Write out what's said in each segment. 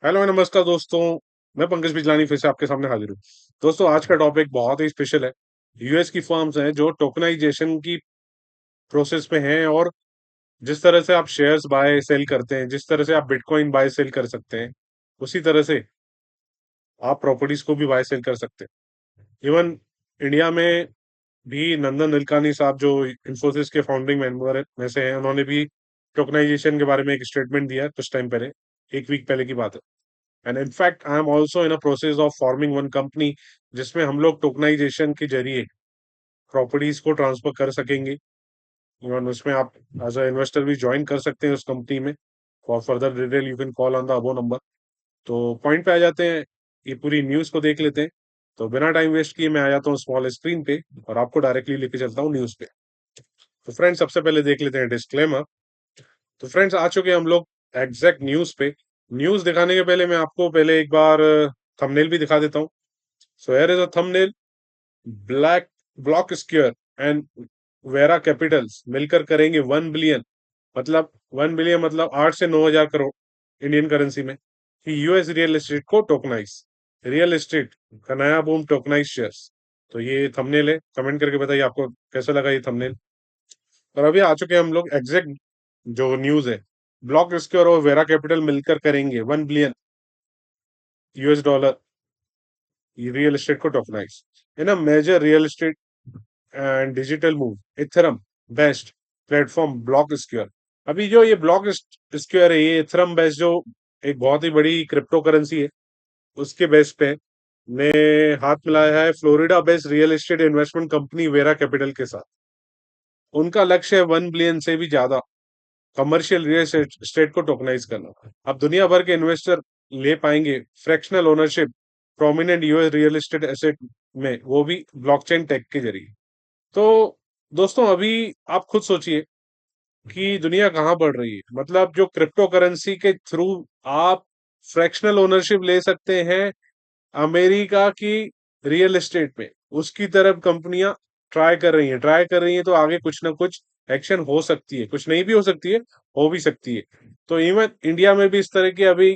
Hello नमस्कार दोस्तों। मैं पंकज बिजलानी फिर से आपके सामने हाजिर हूँ। दोस्तों आज का टॉपिक बहुत ही स्पेशल है। यूएस की फर्म्स हैं जो टोकनाइजेशन की प्रोसेस में हैं, और जिस तरह से आप शेयर्स बाय सेल करते हैं, जिस तरह से आप बिटकॉइन बाय सेल कर सकते हैं, उसी तरह से आप प्रॉपर्टीज को भी बाय सेल कर सकते हैं। इवन इंडिया में भी नंदन नीलकानी साहब, जो इंफोसिस के फाउंडिंग मेंबर में से हैं, उन्होंने भी टोकनाइजेशन के बारे में एक स्टेटमेंट दिया है कुछ टाइम पहले। एक वीक पहले की बात है। And in fact I am also in a process of forming one company, जिसमें हम लोग टोकनाइजेशन के जरिए प्रॉपर्टीज को ट्रांसफर कर सकेंगे। इवन उसमें आप एज अ इन्वेस्टर भी ज्वाइन कर सकते हैं उस कंपनी में। For further detail you can call on the above number. तो पॉइंट पे आ जाते हैं, ये पूरी न्यूज को देख लेते हैं। तो बिना टाइम वेस्ट किए मैं आ जाता हूँ स्मॉल स्क्रीन पे और आपको डायरेक्टली लेके चलता हूँ न्यूज पे। तो फ्रेंड्स सबसे पहले देख लेते हैं डिस्क्लेमर। तो फ्रेंड्स आ चुके हैं हम लोग एग्जैक्ट न्यूज पे। न्यूज दिखाने के पहले मैं आपको पहले एक बार थंबनेल भी दिखा देता हूँ। So here is a thumbnail. Black block square and vera Capitals मिलकर करेंगे 1 बिलियन, मतलब 1 बिलियन मतलब 8 से 9 हजार करोड़ इंडियन करेंसी में, कि यूएस रियल एस्टेट को टोकनाइज। रियल एस्टेट का नया बूम, टोकनाइज शेयर्स। तो ये थंबनेल है, कमेंट करके बताइए आपको कैसा लगा ये थंबनेल। और अभी आ चुके हैं हम लोग एग्जैक्ट जो न्यूज है। ब्लॉक स्क्वायर और वेरा कैपिटल मिलकर करेंगे 1 billion US dollar real estate को tokenize in a major real estate and digital move. Ethereum based platform Block Square. अभी जो ये ब्लॉक स्क्वायर है, ये इथरम बेस्ड जो एक बहुत ही बड़ी क्रिप्टो करेंसी है, उसके बेस पे ने हाथ मिलाया है Florida based real estate investment company vera capital के साथ। उनका लक्ष्य है 1 बिलियन से भी ज्यादा कमर्शियल रियल एस्टेट को टोकनाइज करना। अब दुनिया भर के इन्वेस्टर ले पाएंगे fractional ownership prominent US real estate asset में, वो भी ब्लॉकचेन टेक के जरिए। तो दोस्तों अभी आप खुद सोचिए कि दुनिया कहाँ बढ़ रही है। मतलब जो क्रिप्टो करेंसी के थ्रू आप फ्रैक्शनल ओनरशिप ले सकते हैं अमेरिका की रियल एस्टेट में, उसकी तरफ कंपनियां ट्राई कर रही हैं। तो आगे कुछ ना कुछ एक्शन हो सकती है, कुछ नहीं भी हो सकती है, हो भी सकती है। तो इवन इंडिया में भी इस तरह की अभी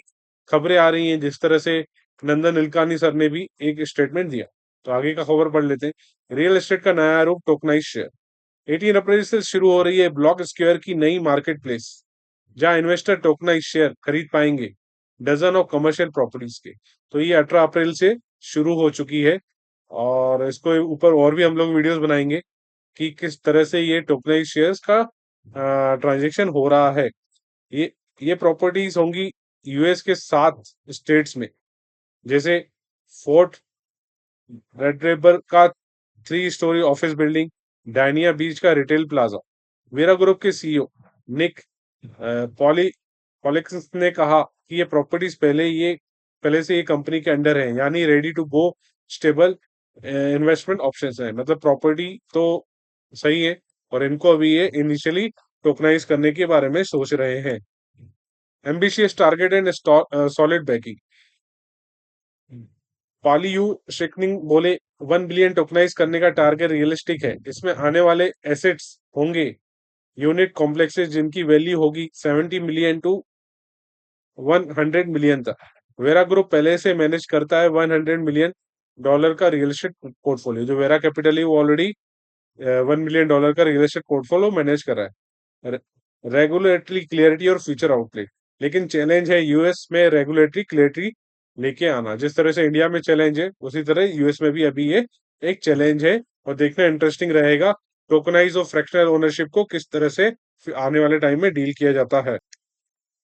खबरें आ रही हैं, जिस तरह से नंदन निलकानी सर ने भी एक स्टेटमेंट दिया। तो आगे का खबर पढ़ लेते हैं। रियल एस्टेट का नया रूप, टोकनाइज शेयर। 18 अप्रैल से शुरू हो रही है ब्लॉक स्क्वायर की नई मार्केट प्लेस, जहां इन्वेस्टर टोकनाइज शेयर खरीद पाएंगे डजन ऑफ कमर्शियल प्रॉपर्टीज के। तो ये 18 अप्रैल से शुरू हो चुकी है, और इसको ऊपर और भी हम लोग वीडियोस बनाएंगे कि किस तरह से ये टोकनाइज शेयर्स का ट्रांजेक्शन हो रहा है। ये ये प्रॉपर्टीज होंगी यूएस के 7 स्टेट्स में, जैसे फोर्ट रेड रिवर का 3 स्टोरी ऑफिस बिल्डिंग, डायनिया बीच का रिटेल प्लाजा। वेरा ग्रुप के सीईओ निक पॉली पॉलिक्स ने कहा कि ये प्रॉपर्टीज पहले से ये कंपनी के अंडर है, यानी ready to go stable investment options है। मतलब प्रॉपर्टी तो सही है, और इनको अभी ये इनिशियली टोकनाइज करने के बारे में सोच रहे हैं। Ambitious target and solid backing. पाली यू शिकनिंग बोले 1 बिलियन टोकनाइज करने का टारगेट रियलिस्टिक है। इसमें आने वाले एसेट्स होंगे यूनिट कॉम्प्लेक्सेस, जिनकी वैल्यू होगी 70 मिलियन टू 100 मिलियन तक। वेरा ग्रुप पहले से मैनेज करता है $100 मिलियन का रियल एस्टेट पोर्टफोलियो। जो वेरा कैपिटल है वो ऑलरेडी $1 मिलियन का रियल एस्टेट पोर्टफोलियो मैनेज कर रहा है। रेगुलेटरी क्लियरिटी और फ्यूचर आउटलुक। लेकिन चैलेंज है यूएस में रेगुलेटरी क्लियरिटी लेके आना। जिस तरह से इंडिया में चैलेंज है, उसी तरह यूएस में भी अभी ये एक चैलेंज है, और देखना इंटरेस्टिंग रहेगा टोकनाइज और फ्रैक्शनल ओनरशिप को किस तरह से आने वाले टाइम में डील किया जाता है।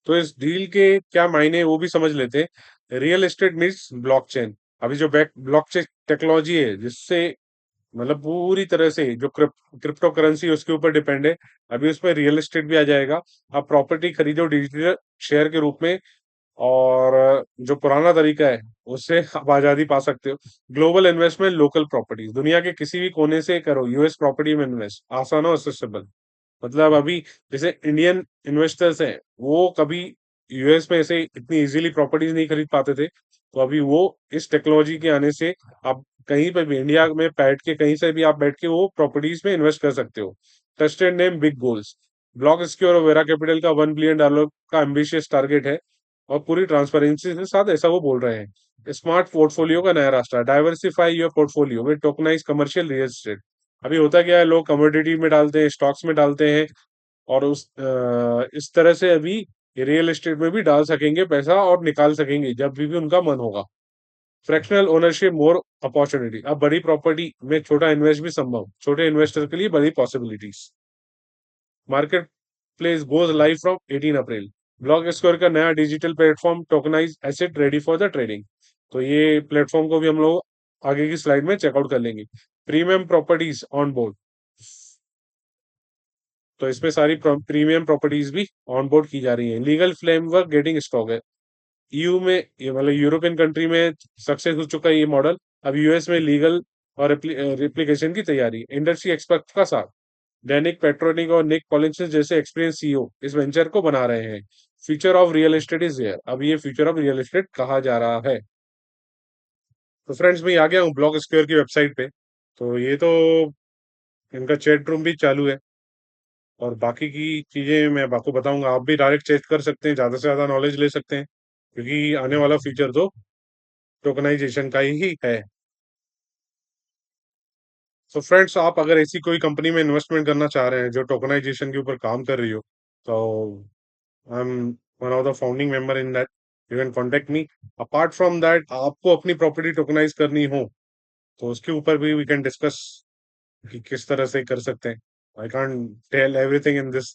तो इस डील के क्या मायने हैं, वो भी समझ लेते हैं। Real estate means blockchain. अभी जो ब्लॉकचेन टेक्नोलॉजी है, जिससे मतलब पूरी तरह से जो क्रिप्टो करेंसी उसके ऊपर डिपेंड है, अभी उसमें रियल एस्टेट भी आ जाएगा। आप प्रॉपर्टी खरीदो डिजिटल शेयर के रूप में, और जो पुराना तरीका है उससे आप आजादी पा सकते हो। ग्लोबल इन्वेस्टमेंट, लोकल प्रॉपर्टीज, दुनिया के किसी भी कोने से करो यूएस प्रॉपर्टी में इन्वेस्ट, आसान और एक्सेसिबल। मतलब अभी जैसे इंडियन इन्वेस्टर्स हैं, वो कभी यूएस में ऐसे इतनी इजीली प्रॉपर्टीज नहीं खरीद पाते थे। तो अभी वो इस टेक्नोलॉजी के आने से आप कहीं पे भी इंडिया में बैठ के, कहीं से भी आप बैठ के वो प्रॉपर्टीज में इन्वेस्ट कर सकते हो। Trusted name, big goals. Block square और वेरा कैपिटल का $1 बिलियन का एम्बिशियस टारगेट है। और पूरी ट्रांसपेरेंसी के साथ ऐसा वो बोल रहे हैं। स्मार्ट पोर्टफोलियो का नया रास्ता, diversify your portfolio with tokenise commercial real estate. अभी होता क्या है, लोग कमोडिटी में डालते हैं, स्टॉक्स में डालते हैं, और इस तरह से अभी रियल एस्टेट में भी डाल सकेंगे पैसा और निकाल सकेंगे जब भी उनका मन होगा। फ्रैक्शनल ओनरशिप मोर अपॉर्चुनिटी, अब बड़ी प्रॉपर्टी में छोटा इन्वेस्ट भी संभव, छोटे इन्वेस्टर के लिए बड़ी possibilities. Market place goes live from 18 April. Block square का नया digital platform tokenise asset ready for the trading. तो ये प्लेटफॉर्म को भी हम लोग आगे की स्लाइड में चेकआउट कर लेंगे। प्रीमियम प्रॉपर्टीज ऑन बोर्ड, तो इसमें सारी प्रीमियम प्रॉपर्टीज भी ऑन बोर्ड की जा रही है। लीगल फ्रेमवर्क गेटिंग स्ट्रॉन्ग है। ईयू में, ये मतलब यूरोपियन कंट्री में सक्सेस हो चुका है ये मॉडल, अब यूएस में लीगल और रिप्लिकेशन की तैयारी। इंडस्ट्री एक्सपर्ट का साथ, डैनिक पेट्रोनिक और निक कॉलिंस जैसे एक्सपीरियंस सीईओ इस वेंचर को बना रहे हैं। Future of real estate is here, अब ये फ्यूचर ऑफ रियल एस्टेट कहा जा रहा है। तो फ्रेंड्स, मैं आ गया हूँ ब्लॉक स्क्वायर की वेबसाइट पे। तो ये तो इनका चैट रूम भी चालू है, और बाकी की चीजें मैं आपको बताऊंगा। आप भी डायरेक्ट चेक कर सकते हैं, ज्यादा से ज्यादा नॉलेज ले सकते हैं, क्योंकि आने वाला फ्यूचर तो टोकनाइजेशन का ही है। तो फ्रेंड्स, आप अगर ऐसी कोई कंपनी में इन्वेस्टमेंट करना चाह रहे हैं जो टोकनाइजेशन के ऊपर काम कर रही हो, तो I am one of the founding member in that, you can contact me. Apart from that, आपको अपनी प्रॉपर्टी टोकनाइज करनी हो तो उसके ऊपर भी वी कैन डिस्कस कि किस तरह से कर सकते हैं। I can't tell everything in this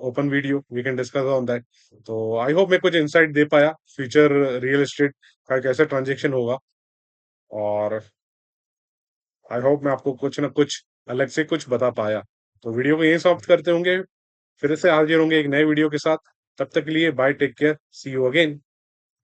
open video, we can discuss on that. तो आई होप मैं कुछ इंसाइट दे पाया फ्यूचर रियल एस्टेट का कैसा ट्रांजेक्शन होगा, और आई होप मैं आपको कुछ ना कुछ अलग से कुछ बता पाया। तो वीडियो को यहीं समाप्त करते होंगे, फिर से हाजिर होंगे एक नए वीडियो के साथ। तब तक के लिए bye, take care, see you again.